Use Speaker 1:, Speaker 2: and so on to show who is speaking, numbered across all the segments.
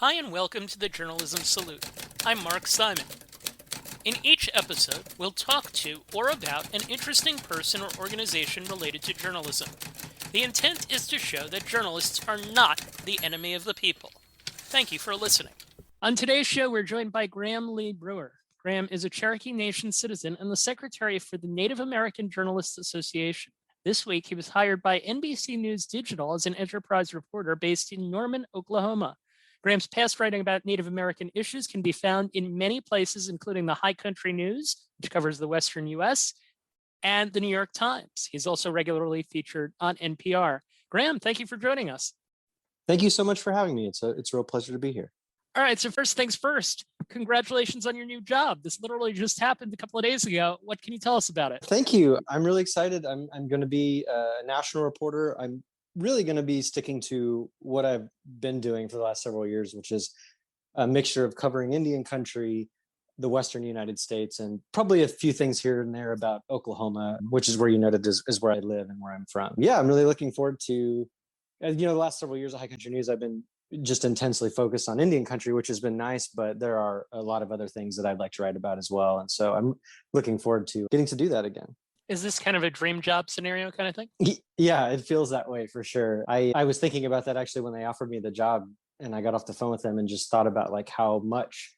Speaker 1: Hi and welcome to the Journalism Salute. I'm Mark Simon. In each episode, we'll talk to or about an interesting person or organization related to journalism. The intent is to show that journalists are not the enemy of the people. Thank you for listening. On today's show, we're joined by Graham Lee Brewer. Graham is a Cherokee Nation citizen and the secretary for the Native American Journalists Association. This week, he was hired by NBC News Digital as an enterprise reporter based in Norman, Oklahoma. Graham's past writing about Native American issues can be found in many places, including the High Country News, which covers the Western U.S., and the New York Times. He's also regularly featured on NPR. Graham, thank you for joining us.
Speaker 2: Thank you so much for having me. It's a real pleasure to be here.
Speaker 1: All right, so first things first, congratulations on your new job. This literally just happened a couple of days ago. What can you tell us about it?
Speaker 2: Thank you. I'm really excited. I'm going to be a national reporter. I'm really going to be sticking to what I've been doing for the last several years, which is a mixture of covering Indian country, the Western United States, and probably a few things here and there about Oklahoma, which is where you noted is where I live and where I'm from. Yeah, I'm really looking forward to, the last several years of High Country News, I've been just intensely focused on Indian country, which has been nice, but there are a lot of other things that I'd like to write about as well. And so I'm looking forward to getting to do that again.
Speaker 1: Is this kind of a dream job scenario kind of thing?
Speaker 2: Yeah, it feels that way for sure. I was thinking about that actually when they offered me the job, and I got off the phone with them and just thought about like how much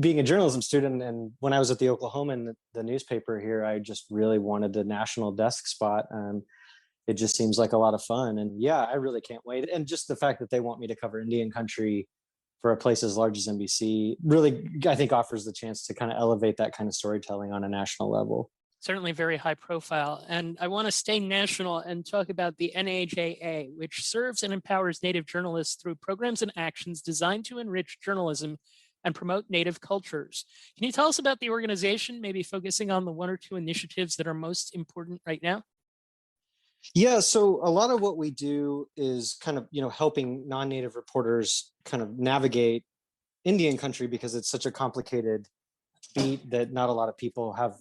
Speaker 2: being a journalism student, and when I was at the Oklahoman, the newspaper here, I just really wanted a national desk spot. It just seems like a lot of fun. And yeah, I really can't wait. And just the fact that they want me to cover Indian country for a place as large as NBC really, I think, offers the chance to kind of elevate that kind of storytelling on a national level.
Speaker 1: Certainly very high profile. And I want to stay national and talk about the NAJA, which serves and empowers Native journalists through programs and actions designed to enrich journalism and promote Native cultures. Can you tell us about the organization, maybe focusing on the one or two initiatives that are most important right now?
Speaker 2: Yeah, so a lot of what we do is kind of, helping non-native reporters kind of navigate Indian country because it's such a complicated beat that not a lot of people have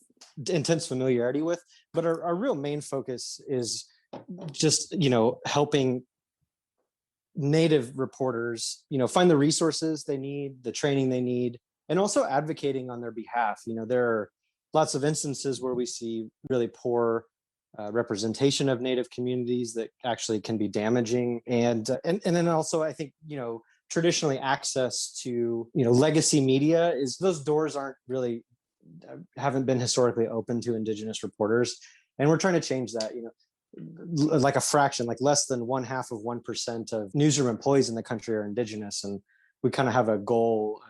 Speaker 2: intense familiarity with. But our real main focus is just, helping native reporters, find the resources they need, the training they need, and also advocating on their behalf. There are lots of instances where we see really poor representation of Native communities that actually can be damaging, and then also I think traditionally access to legacy media is those doors aren't really haven't been historically open to Indigenous reporters, and we're trying to change that. Like a fraction, like less than 0.5% of newsroom employees in the country are Indigenous, and we kind of have a goal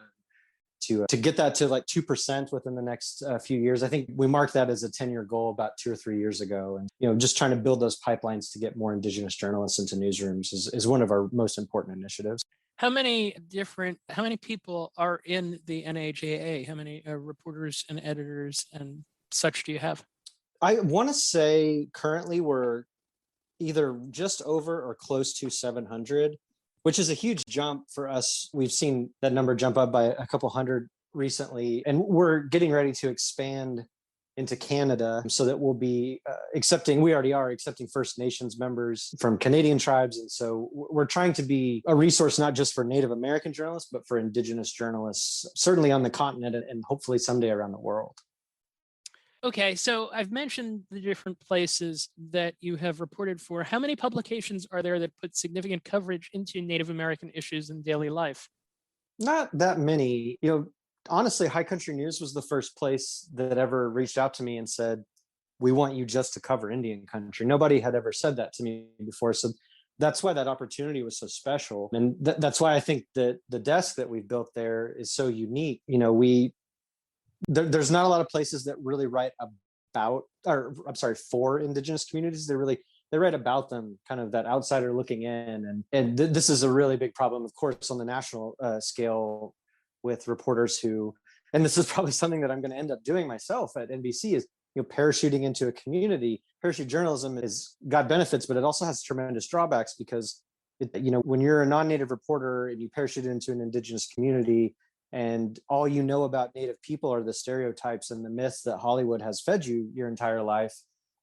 Speaker 2: to get that to like 2% within the next few years. I think we marked that as a 10-year goal about 2 or 3 years ago. And, just trying to build those pipelines to get more Indigenous journalists into newsrooms is one of our most important initiatives.
Speaker 1: How many people are in the NAJA? How many reporters and editors and such do you have?
Speaker 2: I want to say currently we're either just over or close to 700, which is a huge jump for us. We've seen that number jump up by a couple hundred recently, and we're getting ready to expand into Canada so that we'll be we already are accepting First Nations members from Canadian tribes. And so we're trying to be a resource, not just for Native American journalists, but for Indigenous journalists, certainly on the continent and hopefully someday around the world.
Speaker 1: Okay, so I've mentioned the different places that you have reported for. How many publications are there that put significant coverage into Native American issues in daily life?
Speaker 2: Not that many. Honestly, High Country News was the first place that ever reached out to me and said, we want you just to cover Indian country. Nobody had ever said that to me before. So that's why that opportunity was so special. And that's why I think that the desk that we've built there is so unique. There's not a lot of places that really write for Indigenous communities. They write about them, kind of that outsider looking in. And this is a really big problem, of course, on the national scale with reporters who, and this is probably something that I'm going to end up doing myself at NBC, is parachuting into a community. Parachute journalism has got benefits, but it also has tremendous drawbacks because when you're a non-native reporter and you parachute into an Indigenous community, and all you know about Native people are the stereotypes and the myths that Hollywood has fed you your entire life,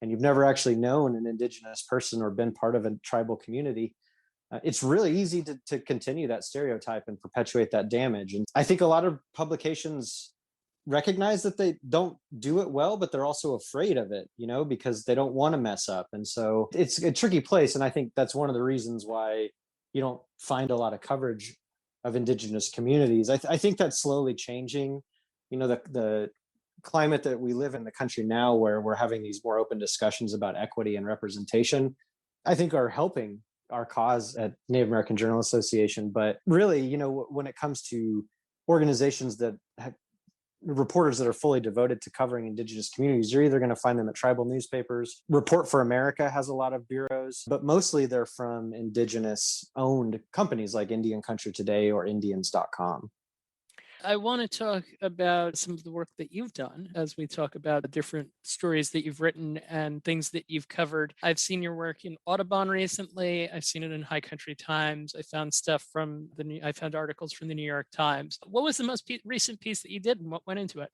Speaker 2: and you've never actually known an Indigenous person or been part of a tribal community, it's really easy to continue that stereotype and perpetuate that damage. And I think a lot of publications recognize that they don't do it well, but they're also afraid of it, because they don't want to mess up. And so it's a tricky place. And I think that's one of the reasons why you don't find a lot of coverage of Indigenous communities. I think that's slowly changing. The climate that we live in the country now, where we're having these more open discussions about equity and representation, I think are helping our cause at Native American Journal Association. But really, when it comes to organizations that have reporters that are fully devoted to covering Indigenous communities, you're either going to find them at tribal newspapers. Report for America has a lot of bureaus, but mostly they're from Indigenous owned companies like Indian Country Today or Indians.com.
Speaker 1: I want to talk about some of the work that you've done as we talk about the different stories that you've written and things that you've covered. I've seen your work in Audobon recently. I've seen it in High Country Times. I found articles from the New York Times. What was the most recent piece that you did and what went into it?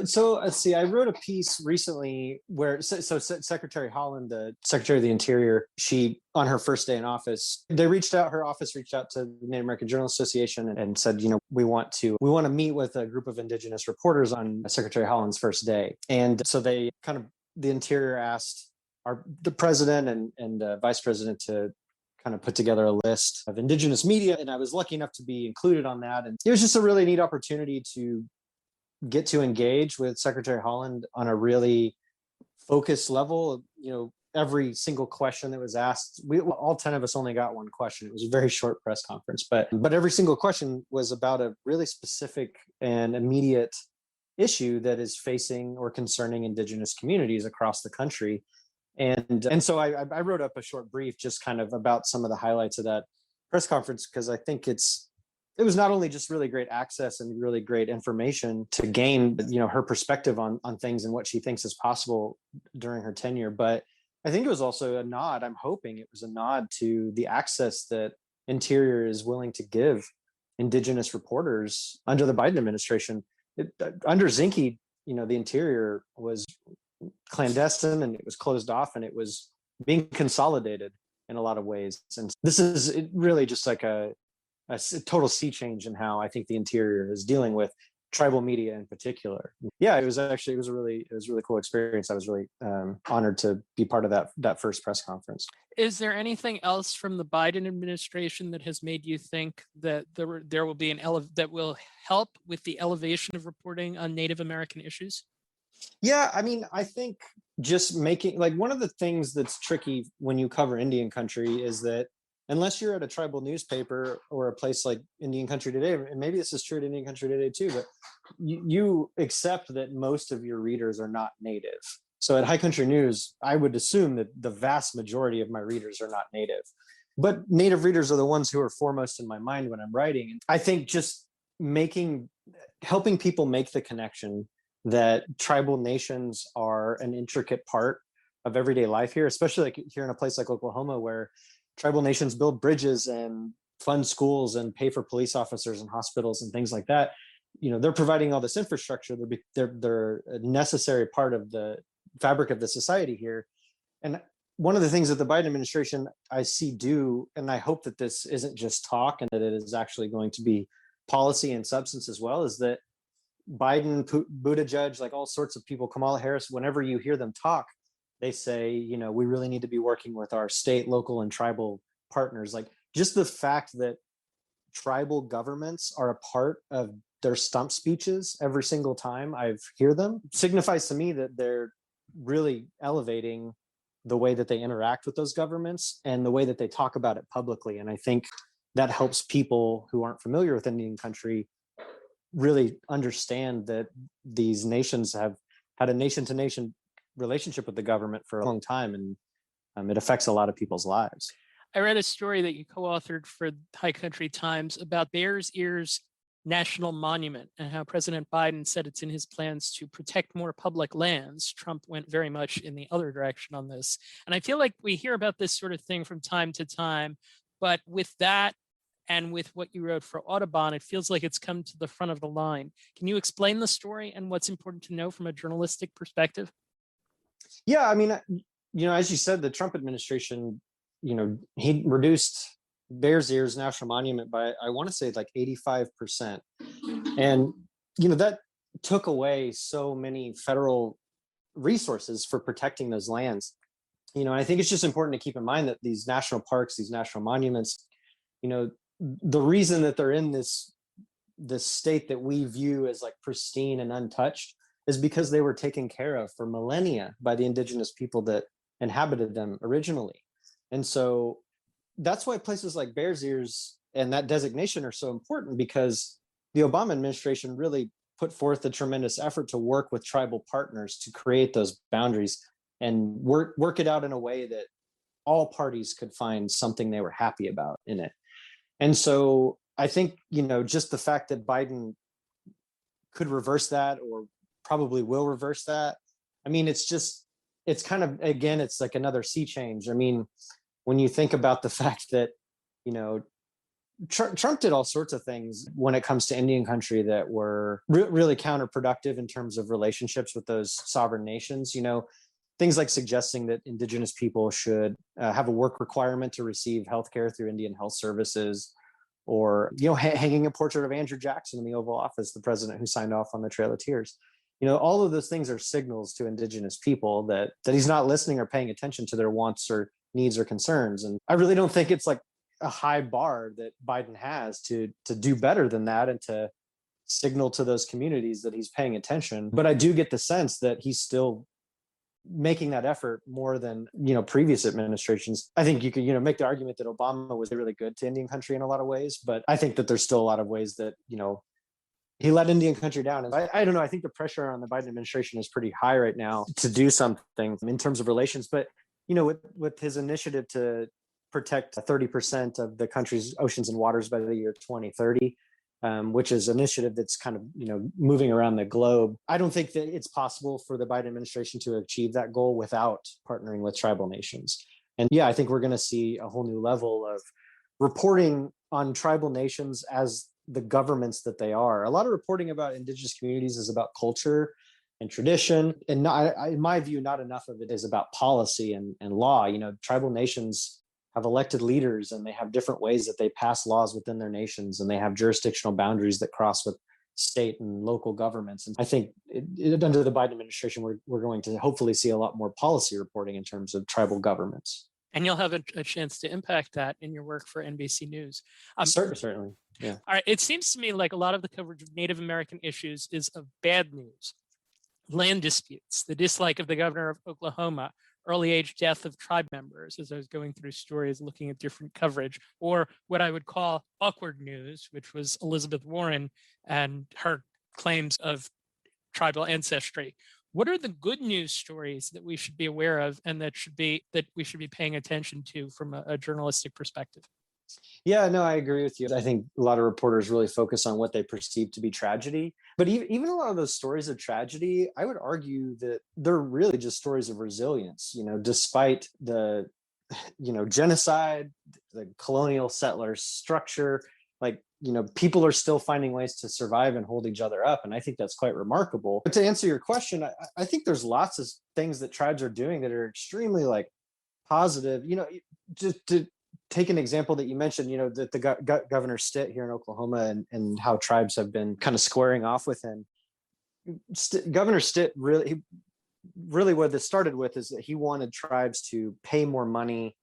Speaker 2: So let's see. I wrote a piece recently where Secretary Haaland, the Secretary of the Interior, she, on her first day in office, her office reached out to the Native American Journal Association and said, we want to meet with a group of Indigenous reporters on Secretary Haaland's first day. And so the Interior asked the president and vice president to kind of put together a list of Indigenous media. And I was lucky enough to be included on that. And it was just a really neat opportunity to get to engage with Secretary Haaland on a really focused level. Every single question that was asked, all 10 of us only got one question. It was a very short press conference, but every single question was about a really specific and immediate issue that is facing or concerning Indigenous communities across the country. And so I wrote up a short brief just kind of about some of the highlights of that press conference, because I think it was not only just really great access and really great information to gain, her perspective on things and what she thinks is possible during her tenure, but I think it was also a nod. I'm hoping it was a nod to the access that Interior is willing to give Indigenous reporters under the Biden administration. Under Zinke, the Interior was clandestine and it was closed off and it was being consolidated in a lot of ways. And this is really just like a total sea change in how I think the Interior is dealing with tribal media in particular. Yeah, it was a really cool experience. I was really honored to be part of that first press conference.
Speaker 1: Is there anything else from the Biden administration that has made you think that there will be that will help with the elevation of reporting on Native American issues?
Speaker 2: Yeah, I think just making, one of the things that's tricky when you cover Indian country is that unless you're at a tribal newspaper or a place like Indian Country Today, and maybe this is true at Indian Country Today too, but you accept that most of your readers are not native. So at High Country News, I would assume that the vast majority of my readers are not native. But native readers are the ones who are foremost in my mind when I'm writing. And I think just helping people make the connection that tribal nations are an intricate part of everyday life here, especially like here in a place like Oklahoma, where tribal nations build bridges and fund schools and pay for police officers and hospitals and things like that. They're providing all this infrastructure. They're a necessary part of the fabric of the society here. And one of the things that the Biden administration I see do, and I hope that this isn't just talk and that it is actually going to be policy and substance as well, is that Biden, Buttigieg, like all sorts of people, Kamala Harris, whenever you hear them talk, they say, we really need to be working with our state, local, and tribal partners. Like just the fact that tribal governments are a part of their stump speeches every single time I hear them signifies to me that they're really elevating the way that they interact with those governments and the way that they talk about it publicly. And I think that helps people who aren't familiar with Indian country really understand that these nations have had a nation-to-nation relationship with the government for a long time, and it affects a lot of people's lives.
Speaker 1: I read a story that you co-authored for High Country Times about Bears Ears National Monument and how President Biden said it's in his plans to protect more public lands. Trump went very much in the other direction on this. And I feel like we hear about this sort of thing from time to time, but with that and with what you wrote for Audubon, it feels like it's come to the front of the line. Can you explain the story and what's important to know from a journalistic perspective?
Speaker 2: Yeah, as you said, the Trump administration he reduced Bears Ears National Monument by, I want to say, like 85%. And, that took away so many federal resources for protecting those lands. And I think it's just important to keep in mind that these national parks, these national monuments, the reason that they're in this state that we view as like pristine and untouched is because they were taken care of for millennia by the indigenous people that inhabited them originally. And so that's why places like Bears Ears and that designation are so important, because the Obama administration really put forth a tremendous effort to work with tribal partners to create those boundaries and work it out in a way that all parties could find something they were happy about in it. And so I think, just the fact that Biden could reverse that, or probably will reverse that. I mean, it's kind of, again, it's like another sea change. I mean, when you think about the fact that, Trump did all sorts of things when it comes to Indian country that were really counterproductive in terms of relationships with those sovereign nations, things like suggesting that indigenous people should have a work requirement to receive healthcare through Indian health services, or, hanging a portrait of Andrew Jackson in the Oval Office, the president who signed off on the Trail of Tears. All of those things are signals to indigenous people that he's not listening or paying attention to their wants or needs or concerns. And I really don't think it's like a high bar that Biden has to do better than that and to signal to those communities that he's paying attention. But I do get the sense that he's still making that effort more than previous administrations. I think you could make the argument that Obama was really good to Indian country in a lot of ways, but I think that there's still a lot of ways that he let Indian country down. And I don't know, I think the pressure on the Biden administration is pretty high right now to do something in terms of relations. But with his initiative to protect 30% of the country's oceans and waters by the year 2030, which is an initiative that's kind of moving around the globe. I don't think that it's possible for the Biden administration to achieve that goal without partnering with tribal nations. And yeah, I think we're going to see a whole new level of reporting on tribal nations as the governments that they are. A lot of reporting about indigenous communities is about culture and tradition, and in my view, not enough of it is about policy and law. Tribal nations have elected leaders, and they have different ways that they pass laws within their nations, and they have jurisdictional boundaries that cross with state and local governments. And I think under the Biden administration, we're going to hopefully see a lot more policy reporting in terms of tribal governments.
Speaker 1: And you'll have a chance to impact that in your work for NBC News.
Speaker 2: Certainly, yeah.
Speaker 1: All right. It seems to me like a lot of the coverage of Native American issues is of bad news. Land disputes, the dislike of the governor of Oklahoma, early age death of tribe members, as I was going through stories looking at different coverage, or what I would call awkward news, which was Elizabeth Warren and her claims of tribal ancestry. What are the good news stories that we should be aware of and that we should be paying attention to from a journalistic perspective?
Speaker 2: Yeah, no, I agree with you. I think a lot of reporters really focus on what they perceive to be tragedy. But even a lot of those stories of tragedy, I would argue that they're really just stories of resilience, despite the, genocide, the colonial settler structure, people are still finding ways to survive and hold each other up. And I think that's quite remarkable. But to answer your question, I think there's lots of things that tribes are doing that are extremely positive, just to take an example that you mentioned, that the Governor Stitt here in Oklahoma and how tribes have been kind of squaring off with him. Governor Stitt really what this started with is that he wanted tribes to pay more money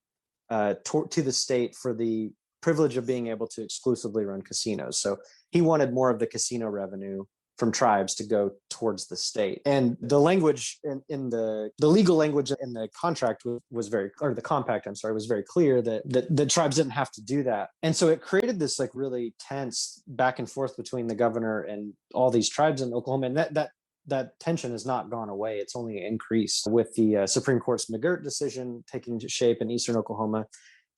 Speaker 2: to the state for the privilege of being able to exclusively run casinos. So he wanted more of the casino revenue from tribes to go towards the state. And the language in the legal language in the contract was very, or the compact, was very clear that the tribes didn't have to do that. And so it created this really tense back and forth between the governor and all these tribes in Oklahoma. And that tension has not gone away. It's only increased with the Supreme Court's McGirt decision taking shape in eastern Oklahoma.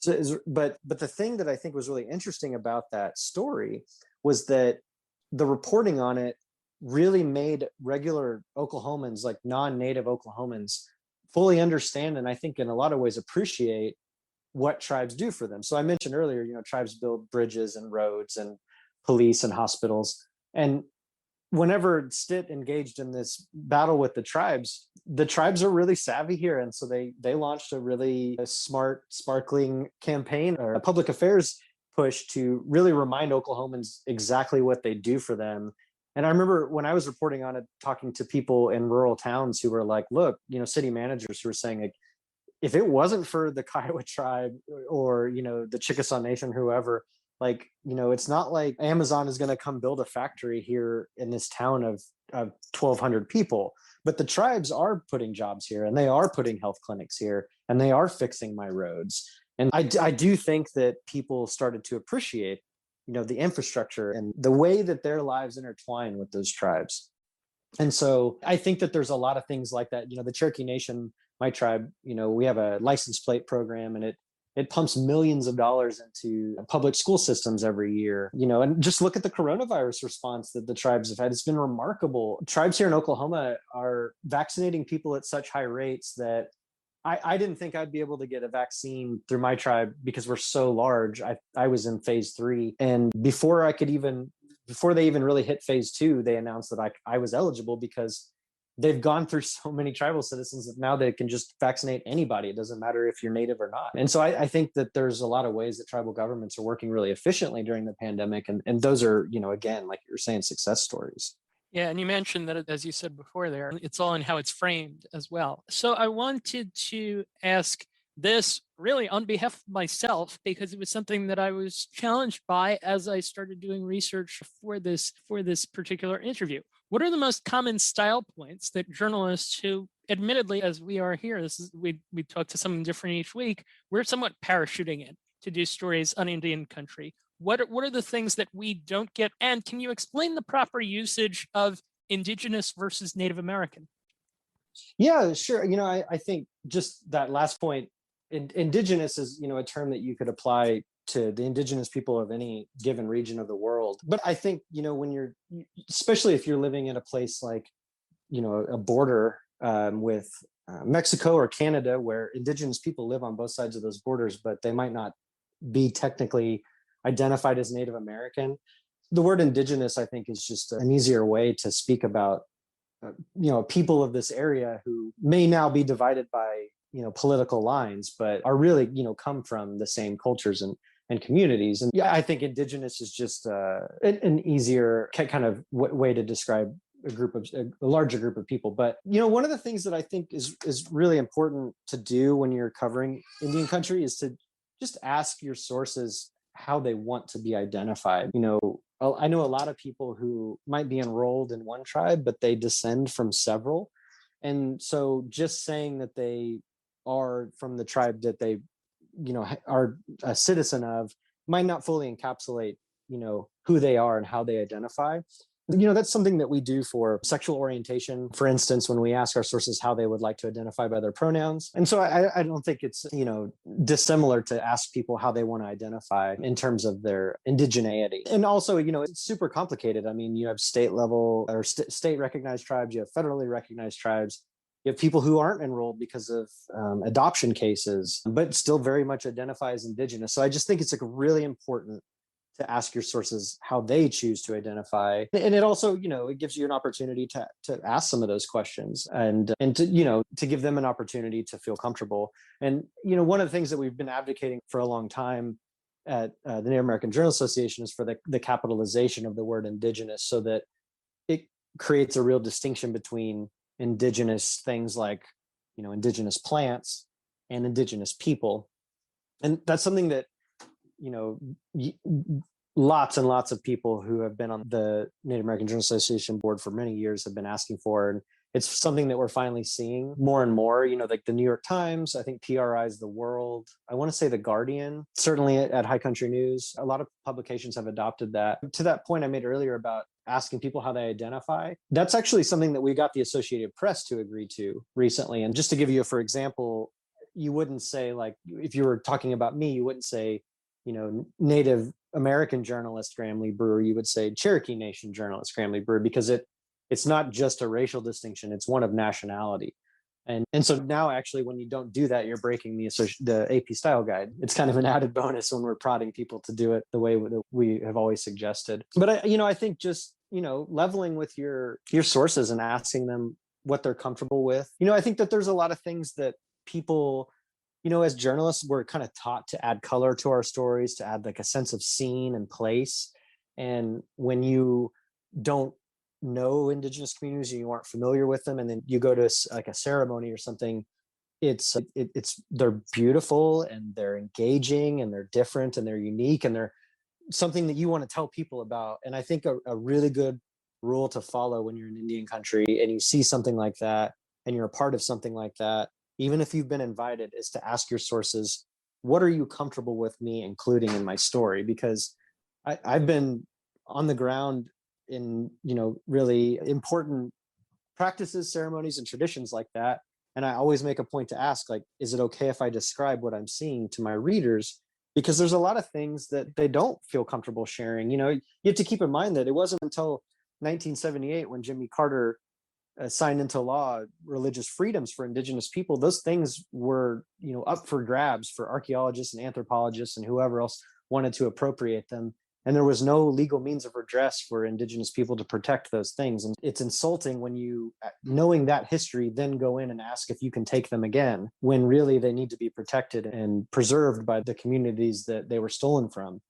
Speaker 2: So, but the thing that I think was really interesting about that story was that the reporting on it really made regular Oklahomans, non-native Oklahomans, fully understand and I think in a lot of ways appreciate what tribes do for them. So I mentioned earlier, tribes build bridges and roads and police and hospitals. And whenever Stitt engaged in this battle with the tribes are really savvy here. And so they launched a really smart, sparkling campaign or a public affairs push to really remind Oklahomans exactly what they do for them. And I remember when I was reporting on it, talking to people in rural towns who were like, look, city managers who were saying, like, if it wasn't for the Kiowa tribe or, the Chickasaw Nation, whoever, like, it's not like Amazon is going to come build a factory here in this town of 1,200 people, but the tribes are putting jobs here, and they are putting health clinics here, and they are fixing my roads. And I do think that people started to appreciate, the infrastructure and the way that their lives intertwine with those tribes. And so I think that there's a lot of things like that. The Cherokee Nation, my tribe, we have a license plate program, and it pumps millions of dollars into public school systems every year, and just look at the coronavirus response that the tribes have had. It's been remarkable. Tribes here in Oklahoma are vaccinating people at such high rates that I didn't think I'd be able to get a vaccine through my tribe because we're so large. I was in phase 3. And before they even really hit phase 2, they announced that I was eligible because they've gone through so many tribal citizens that now they can just vaccinate anybody. It doesn't matter if you're native or not. And so I think that there's a lot of ways that tribal governments are working really efficiently during the pandemic. And those are, again, like you were saying, success stories.
Speaker 1: Yeah, and you mentioned that, as you said before there, it's all in how it's framed as well. So I wanted to ask this really on behalf of myself, because it was something that I was challenged by as I started doing research for this particular interview. What are the most common style points that journalists who, admittedly, as we are here, we talk to someone different each week, we're somewhat parachuting in to do stories on Indian country. What are the things that we don't get? And can you explain the proper usage of Indigenous versus Native American?
Speaker 2: Yeah, sure. I think just that last point, Indigenous is, a term that you could apply to the Indigenous people of any given region of the world. But I think, when especially if you're living in a place like, a border with Mexico or Canada, where Indigenous people live on both sides of those borders, but they might not be technically identified as Native American. The word Indigenous, I think, is just an easier way to speak about, people of this area who may now be divided by, political lines, but are really, come from the same cultures and communities. And yeah, I think Indigenous is just an easier kind of way to describe a larger group of people. But, one of the things that I think is really important to do when you're covering Indian country is to just ask your sources how they want to be identified. I know a lot of people who might be enrolled in one tribe, but they descend from several. And so just saying that they are from the tribe that they, are a citizen of might not fully encapsulate, who they are and how they identify. That's something that we do for sexual orientation, for instance, when we ask our sources how they would like to identify by their pronouns. And so I don't think it's, dissimilar to ask people how they want to identify in terms of their indigeneity. And also, it's super complicated. I mean, you have state level or state recognized tribes, you have federally recognized tribes. You have people who aren't enrolled because of adoption cases, but still very much identify as Indigenous. So I just think it's like really important to ask your sources how they choose to identify. And it also, it gives you an opportunity to ask some of those questions and to give them an opportunity to feel comfortable. And, one of the things that we've been advocating for a long time at the Native American Journal Association is for the capitalization of the word Indigenous, so that it creates a real distinction between Indigenous things like, Indigenous plants and Indigenous people. And that's something that, lots and lots of people who have been on the Native American Journal Association board for many years have been asking for. And it's something that we're finally seeing more and more, like the New York Times, I think PRI's The World, I want to say The Guardian, certainly at High Country News. A lot of publications have adopted that. To that point I made earlier about asking people how they identify, that's actually something that we got the Associated Press to agree to recently. And just to give you for example, you wouldn't say, like, if you were talking about me, you wouldn't say, Native American journalist Graham Lee Brewer, you would say Cherokee Nation journalist Graham Lee Brewer, because it's not just a racial distinction, it's one of nationality. And so now actually when you don't do that, you're breaking the AP style guide. It's kind of an added bonus when we're prodding people to do it the way that we have always suggested. But I think just leveling with your sources and asking them what they're comfortable with. I think that there's a lot of things that people, as journalists, we're kind of taught to add color to our stories, to add like a sense of scene and place. And when you don't know indigenous communities and you aren't familiar with them, and then you go to like a ceremony or something, it's they're beautiful and they're engaging and they're different and they're unique and they're something that you want to tell people about. And I think a really good rule to follow when you're in Indian country and you see something like that and you're a part of something like that, even if you've been invited, is to ask your sources, what are you comfortable with me including in my story? Because I've been on the ground in, really important practices, ceremonies, and traditions like that. And I always make a point to ask, like, is it okay if I describe what I'm seeing to my readers? Because there's a lot of things that they don't feel comfortable sharing. You have to keep in mind that it wasn't until 1978 when Jimmy Carter signed into law religious freedoms for indigenous people. Those things were, up for grabs for archaeologists and anthropologists and whoever else wanted to appropriate them. And there was no legal means of redress for indigenous people to protect those things. And it's insulting when you, knowing that history, then go in and ask if you can take them again, when really they need to be protected and preserved by the communities that they were stolen from.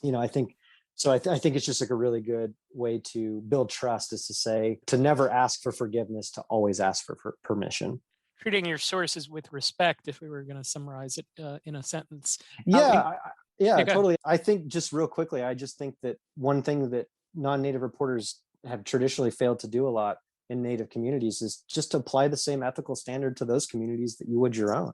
Speaker 2: I think so. I think it's just like a really good way to build trust, is to say, to never ask for forgiveness, to always ask for permission.
Speaker 1: Treating your sources with respect, if we were going to summarize it in a sentence.
Speaker 2: Yeah, totally. I think, just real quickly, I just think that one thing that non-Native reporters have traditionally failed to do a lot in Native communities is just to apply the same ethical standard to those communities that you would your own.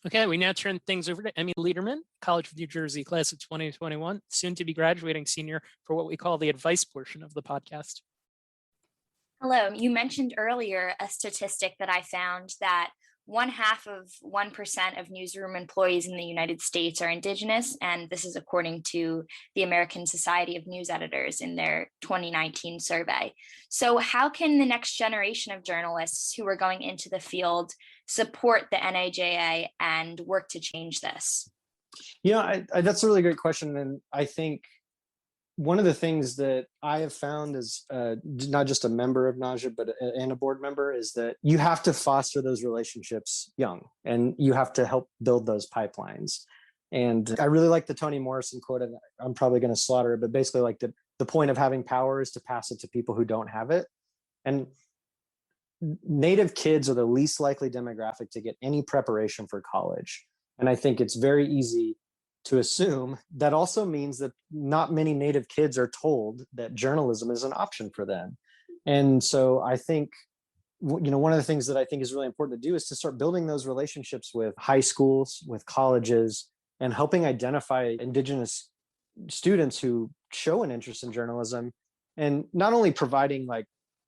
Speaker 1: Okay, we now turn things over to Emmy Liederman, College of New Jersey, class of 2021, soon to be graduating senior, for what we call the advice portion of the podcast.
Speaker 3: Hello, you mentioned earlier a statistic that I found, that 0.5% of newsroom employees in the United States are Indigenous, and this is according to the American Society of News Editors in their 2019 survey. So how can the next generation of journalists who are going into the field support the NAJA and work to change this?
Speaker 2: That's a really great question. And I think one of the things that I have found as not just a member of NAJA, but and a board member, is that you have to foster those relationships young, and you have to help build those pipelines. And I really like the Toni Morrison quote, and I'm probably going to slaughter it, but basically, like, the point of having power is to pass it to people who don't have it. And Native kids are the least likely demographic to get any preparation for college. And I think it's very easy to assume that also means that not many Native kids are told that journalism is an option for them. And so I think, one of the things that I think is really important to do is to start building those relationships with high schools, with colleges, and helping identify Indigenous students who show an interest in journalism, and not only providing like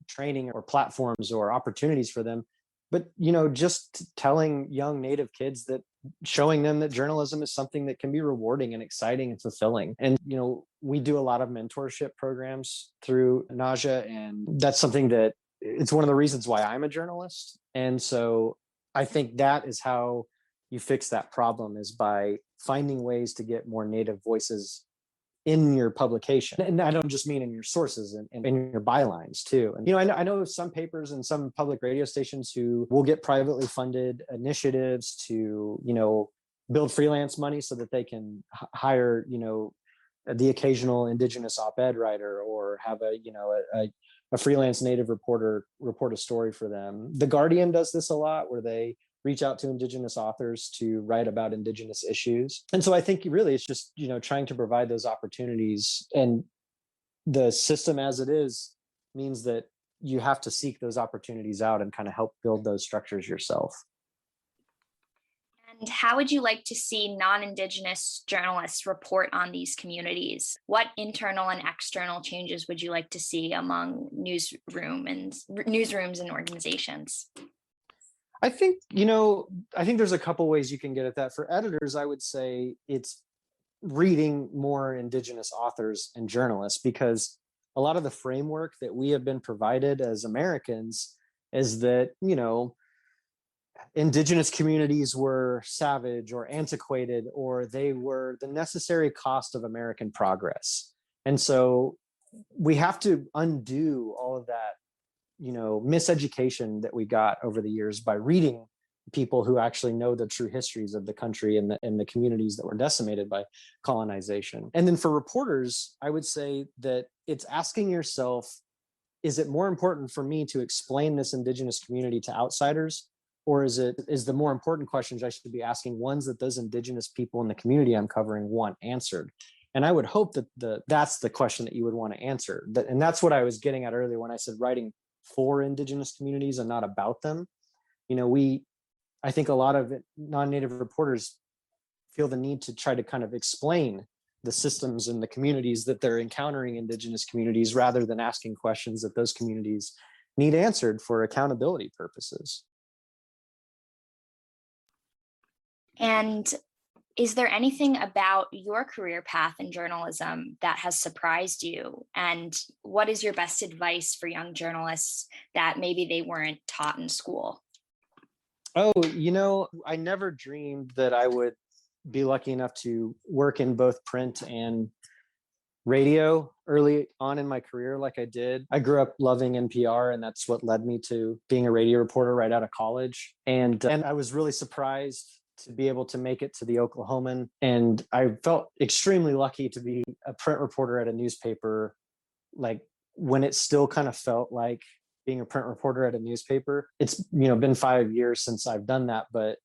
Speaker 2: training or platforms or opportunities for them, but just telling young Native kids that, showing them that journalism is something that can be rewarding and exciting and fulfilling. And we do a lot of mentorship programs through NAJA, and that's something that, it's one of the reasons why I'm a journalist. And so I think that is how you fix that problem, is by finding ways to get more Native voices in your publication. And I don't just mean in your sources, and in your bylines too. And I know some papers and some public radio stations who will get privately funded initiatives to build freelance money so that they can hire the occasional Indigenous op-ed writer, or have a freelance Native reporter report a story for them. The Guardian does this a lot, where they reach out to Indigenous authors to write about Indigenous issues. And so I think really it's just, trying to provide those opportunities. And the system as it is means that you have to seek those opportunities out and kind of help build those structures yourself.
Speaker 3: And how would you like to see non-Indigenous journalists report on these communities? What internal and external changes would you like to see among newsrooms and organizations?
Speaker 2: I think there's a couple ways you can get at that. For editors, I would say it's reading more Indigenous authors and journalists, because a lot of the framework that we have been provided as Americans is that, Indigenous communities were savage or antiquated, or they were the necessary cost of American progress. And so we have to undo all of that, miseducation that we got over the years by reading people who actually know the true histories of the country and the communities that were decimated by colonization. And then for reporters, I would say that it's asking yourself, is it more important for me to explain this indigenous community to outsiders? Or is the more important questions I should be asking ones that those indigenous people in the community I'm covering want answered? And I would hope that that's the question that you would want to answer. And that's what I was getting at earlier when I said writing for indigenous communities and not about them. I think a lot of non-native reporters feel the need to try to kind of explain the systems and the communities that they're encountering indigenous communities rather than asking questions that those communities need answered for accountability purposes.
Speaker 3: And is there anything about your career path in journalism that has surprised you? And what is your best advice for young journalists that maybe they weren't taught in school?
Speaker 2: Oh, I never dreamed that I would be lucky enough to work in both print and radio early on in my career like I did. I grew up loving NPR, and that's what led me to being a radio reporter right out of college. And I was really surprised to be able to make it to the Oklahoman. And I felt extremely lucky to be a print reporter at a newspaper, like when it still kind of felt like being a print reporter at a newspaper. It's, been 5 years since I've done that, but,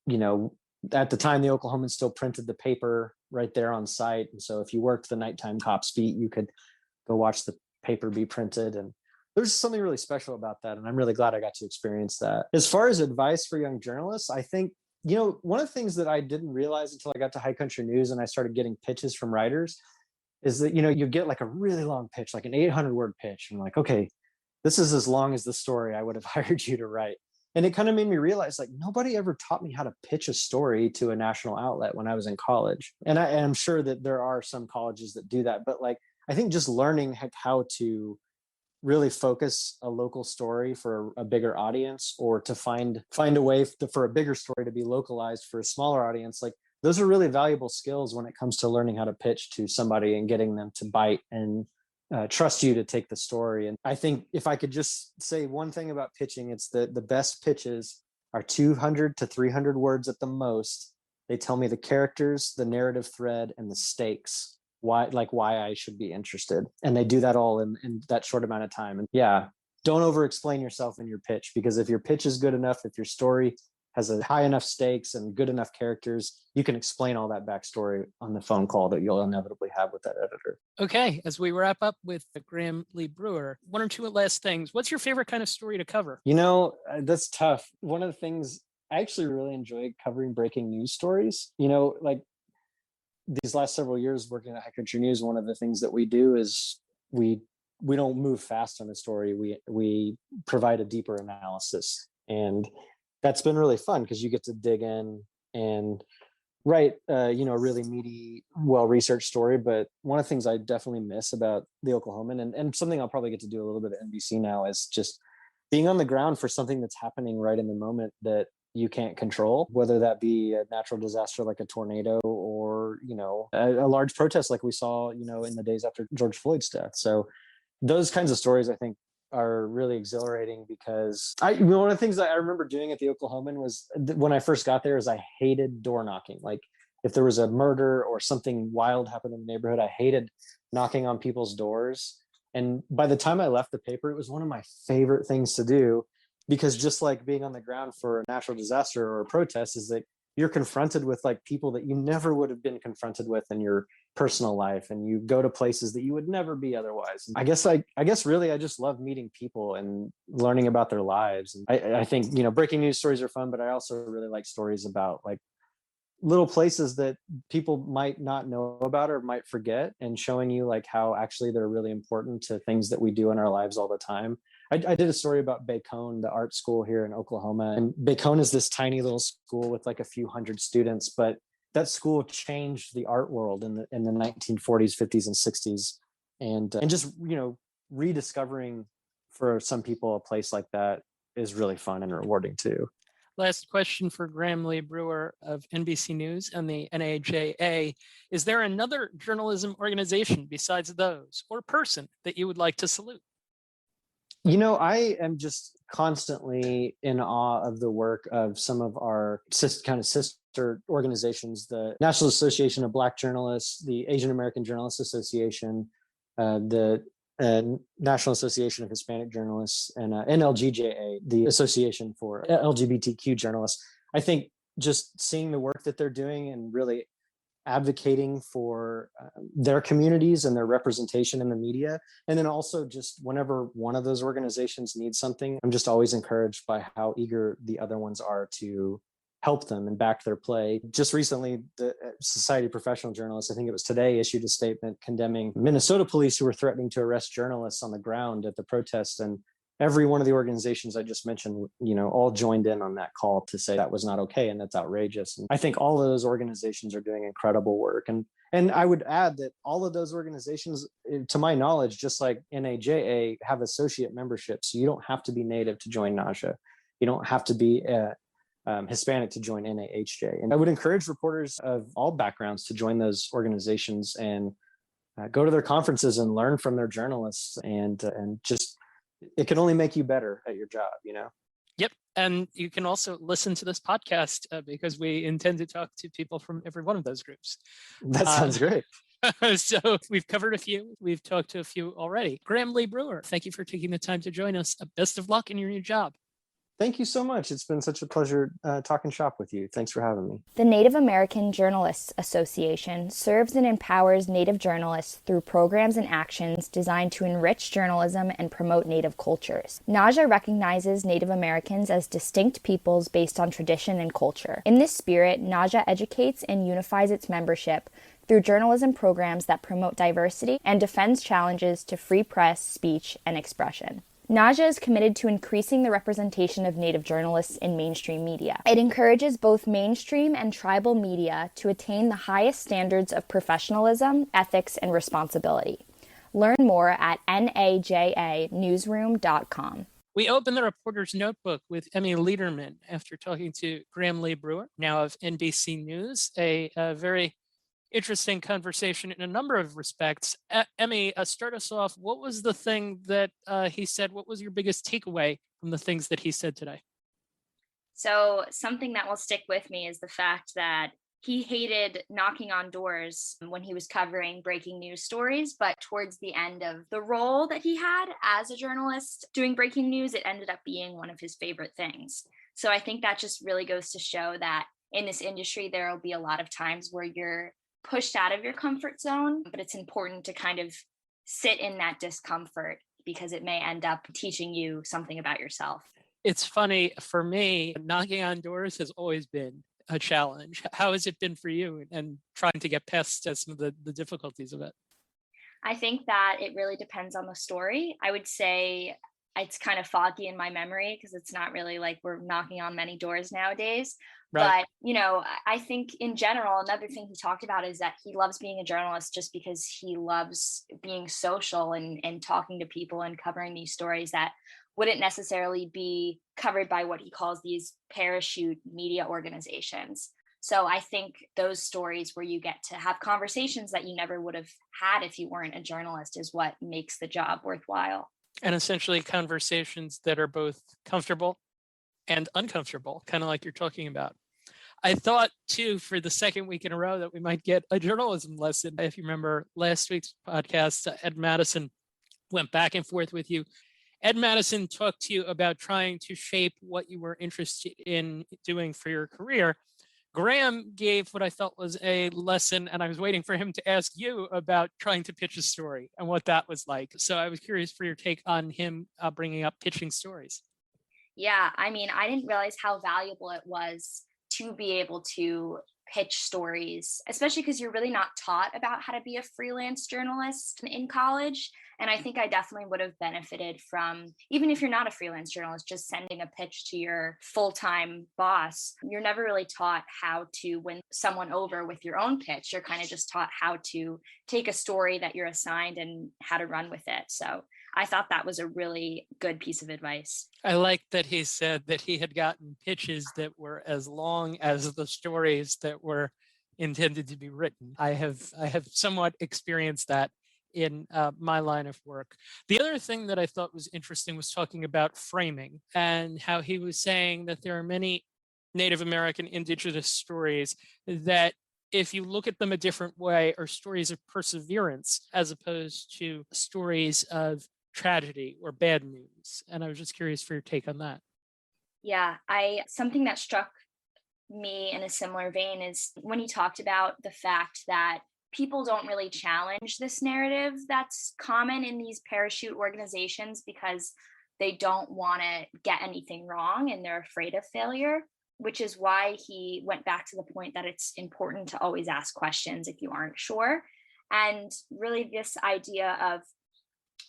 Speaker 2: at the time the Oklahoman still printed the paper right there on site. And so if you worked the nighttime cops beat, you could go watch the paper be printed. And there's something really special about that. And I'm really glad I got to experience that. As far as advice for young journalists, I think, one of the things that I didn't realize until I got to High Country News and I started getting pitches from writers is that, you get like a really long pitch, like an 800-word pitch. And like, okay, this is as long as the story I would have hired you to write. And it kind of made me realize, like, nobody ever taught me how to pitch a story to a national outlet when I was in college. And I'm sure that there are some colleges that do that, but like, I think just learning how to really focus a local story for a bigger audience, or to find a way for a bigger story to be localized for a smaller audience, like those are really valuable skills when it comes to learning how to pitch to somebody and getting them to bite and trust you to take the story. And I think if I could just say one thing about pitching, it's that the best pitches are 200 to 300 words at the most. They tell me the characters, the narrative thread, and the stakes, why I should be interested. And they do that all in that short amount of time. And yeah, don't over explain yourself in your pitch, because if your pitch is good enough, if your story has a high enough stakes and good enough characters, you can explain all that backstory on the phone call that you'll inevitably have with that editor.
Speaker 1: Okay, as we wrap up with Graham Lee Brewer, one or two last things. What's your favorite kind of story to cover?
Speaker 2: That's tough. One of the things, I actually really enjoy covering breaking news stories. Like these last several years working at High Country News, one of the things that we do is we don't move fast on a story. We provide a deeper analysis, and that's been really fun because you get to dig in and write, a really meaty, well-researched story. But one of the things I definitely miss about the Oklahoman, and something I'll probably get to do a little bit at NBC now, is just being on the ground for something that's happening right in the moment that you can't control, whether that be a natural disaster like a tornado or, a large protest like we saw, in the days after George Floyd's death. So those kinds of stories, I think, are really exhilarating, because one of the things that I remember doing at the Oklahoman was when I first got there is I hated door knocking. Like if there was a murder or something wild happened in the neighborhood, I hated knocking on people's doors. And by the time I left the paper, it was one of my favorite things to do, because just like being on the ground for a natural disaster or a protest is that you're confronted with like people that you never would have been confronted with in your personal life, and you go to places that you would never be otherwise. I guess really I just love meeting people and learning about their lives. And I think breaking news stories are fun, but I also really like stories about like little places that people might not know about or might forget, and showing you like how actually they're really important to things that we do in our lives all the time. I did a story about Bacone, the art school here in Oklahoma, and Bacone is this tiny little school with like a few hundred students, but that school changed the art world in the 1940s, 50s, and 60s, and just rediscovering for some people a place like that is really fun and rewarding too.
Speaker 1: Last question for Graham Lee Brewer of NBC News and the NAJA. Is there another journalism organization besides those or person that you would like to salute?
Speaker 2: I am just constantly in awe of the work of some of our sister organizations, the National Association of Black Journalists, the Asian American Journalists Association, the National Association of Hispanic Journalists, and NLGJA, the Association for LGBTQ Journalists. I think just seeing the work that they're doing and really advocating for their communities and their representation in the media. And then also just whenever one of those organizations needs something, I'm just always encouraged by how eager the other ones are to help them and back their play. Just recently, the Society of Professional Journalists, I think it was today, issued a statement condemning Minnesota police who were threatening to arrest journalists on the ground at the protest. And every one of the organizations I just mentioned, all joined in on that call to say that was not okay and that's outrageous. And I think all of those organizations are doing incredible work. And I would add that all of those organizations, to my knowledge, just like NAJA, have associate memberships. So you don't have to be Native to join NAJA. You don't have to be Hispanic to join NAHJ. And I would encourage reporters of all backgrounds to join those organizations and go to their conferences and learn from their journalists and just, it can only make you better at your job,
Speaker 1: Yep. And you can also listen to this podcast because we intend to talk to people from every one of those groups.
Speaker 2: That sounds great.
Speaker 1: So we've covered a few. We've talked to a few already. Graham Lee Brewer, thank you for taking the time to join us. Best of luck in your new job.
Speaker 2: Thank you so much. It's been such a pleasure talking shop with you. Thanks for having me.
Speaker 3: The Native American Journalists Association serves and empowers Native journalists through programs and actions designed to enrich journalism and promote Native cultures. NAJA recognizes Native Americans as distinct peoples based on tradition and culture. In this spirit, NAJA educates and unifies its membership through journalism programs that promote diversity and defends challenges to free press, speech, and expression. NAJA is committed to increasing the representation of Native journalists in mainstream media. It encourages both mainstream and tribal media to attain the highest standards of professionalism, ethics, and responsibility. Learn more at najanewsroom.com.
Speaker 1: We open the Reporter's Notebook with Emmy Liederman after talking to Graham Lee Brewer, now of NBC News, a very interesting conversation in a number of respects. Emmy, start us off. What was the thing that he said? What was your biggest takeaway from the things that he said today?
Speaker 3: So something that will stick with me is the fact that he hated knocking on doors when he was covering breaking news stories, but towards the end of the role that he had as a journalist doing breaking news, it ended up being one of his favorite things. So I think that just really goes to show that in this industry, there will be a lot of times where you're pushed out of your comfort zone, but it's important to kind of sit in that discomfort because it may end up teaching you something about yourself.
Speaker 1: It's funny for me, knocking on doors has always been a challenge. How has it been for you and trying to get past some of the difficulties of it?
Speaker 3: I think that it really depends on the story. I would say it's kind of foggy in my memory because it's not really like we're knocking on many doors nowadays. Right. But, I think in general, another thing he talked about is that he loves being a journalist just because he loves being social and talking to people and covering these stories that wouldn't necessarily be covered by what he calls these parachute media organizations. So I think those stories where you get to have conversations that you never would have had if you weren't a journalist is what makes the job worthwhile.
Speaker 1: And essentially conversations that are both comfortable and uncomfortable, kind of like you're talking about. I thought, too, for the second week in a row that we might get a journalism lesson. If you remember last week's podcast, Ed Madison went back and forth with you. Ed Madison talked to you about trying to shape what you were interested in doing for your career. Graham gave what I felt was a lesson, and I was waiting for him to ask you about trying to pitch a story and what that was like. So I was curious for your take on him bringing up pitching stories.
Speaker 3: Yeah, I didn't realize how valuable it was to be able to pitch stories, especially because you're really not taught about how to be a freelance journalist in college. And I think I definitely would have benefited from, even if you're not a freelance journalist, just sending a pitch to your full-time boss. You're never really taught how to win someone over with your own pitch. You're kind of just taught how to take a story that you're assigned and how to run with it. So I thought that was a really good piece of advice.
Speaker 1: I like that he said that he had gotten pitches that were as long as the stories that were intended to be written. I have somewhat experienced that in my line of work. The other thing that I thought was interesting was talking about framing and how he was saying that there are many Native American indigenous stories that if you look at them a different way are stories of perseverance as opposed to stories of tragedy or bad news. And I was just curious for your take on that.
Speaker 3: Yeah, something that struck me in a similar vein is when he talked about the fact that people don't really challenge this narrative that's common in these parachute organizations because they don't want to get anything wrong and they're afraid of failure, which is why he went back to the point that it's important to always ask questions if you aren't sure. And really this idea of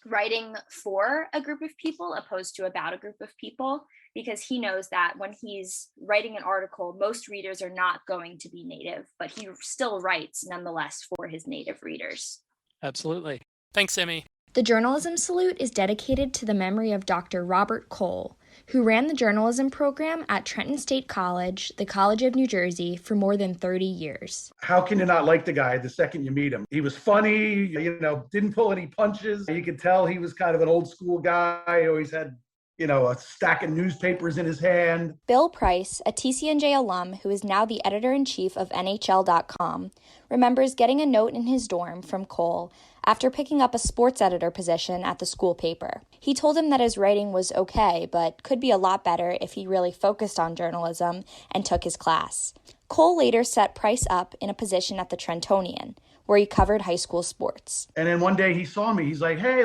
Speaker 3: writing for a group of people opposed to about a group of people, because he knows that when he's writing an article, most readers are not going to be Native, but he still writes nonetheless for his Native readers.
Speaker 1: Absolutely. Thanks, Emmy.
Speaker 3: The Journalism Salute is dedicated to the memory of Dr. Robert Cole, who ran the journalism program at Trenton State College, the College of New Jersey, for more than 30 years.
Speaker 4: How can you not like the guy the second you meet him? He was funny, didn't pull any punches. You could tell he was kind of an old school guy. He always had, a stack of newspapers in his hand.
Speaker 3: Bill Price, a TCNJ alum who is now the editor-in-chief of NHL.com, remembers getting a note in his dorm from Cole after picking up a sports editor position at the school paper. He told him that his writing was okay, but could be a lot better if he really focused on journalism and took his class. Cole later set Price up in a position at the Trentonian, where he covered high school sports.
Speaker 4: And then one day he saw me. He's like, hey,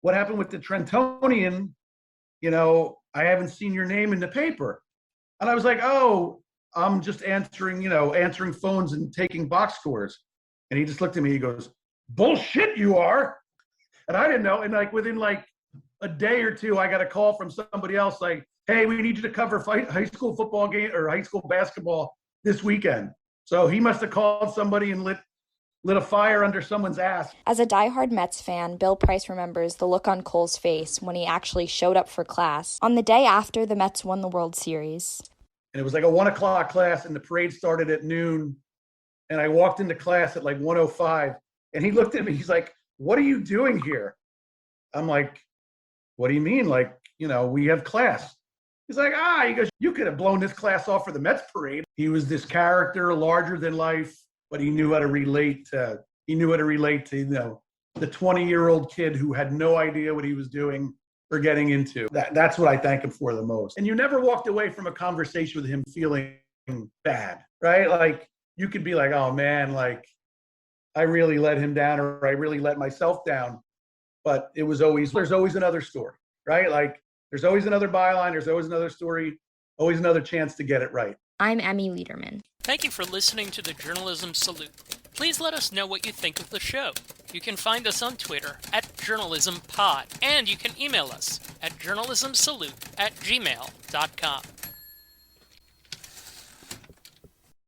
Speaker 4: what happened with the Trentonian? I haven't seen your name in the paper. And I was like, oh, I'm just answering phones and taking box scores. And he just looked at me, he goes, bullshit you are. And I didn't know. And within a day or two, I got a call from somebody else like, hey, we need you to cover high school football game or high school basketball this weekend. So he must have called somebody and lit a fire under someone's ass.
Speaker 3: As a diehard Mets fan, Bill Price remembers the look on Cole's face when he actually showed up for class on the day after the Mets won the World Series.
Speaker 4: And it was like a 1:00 class and the parade started at noon. And I walked into class at 1:05 and he looked at me, he's like, what are you doing here? I'm like, what do you mean? We have class. He's like, he goes, you could have blown this class off for the Mets parade. He was this character larger than life, but he knew how to relate to, the 20-year-old kid who had no idea what he was doing or getting into. That's what I thank him for the most. And you never walked away from a conversation with him feeling bad, right? You could be like, oh man, I really let him down or I really let myself down. But there's always another story, right? There's always another byline, there's always another story, always another chance to get it right.
Speaker 3: I'm Emmy Liederman.
Speaker 1: Thank you for listening to the Journalism Salute. Please let us know what you think of the show. You can find us on Twitter @JournalismPod, and you can email us at journalismsalute@gmail.com.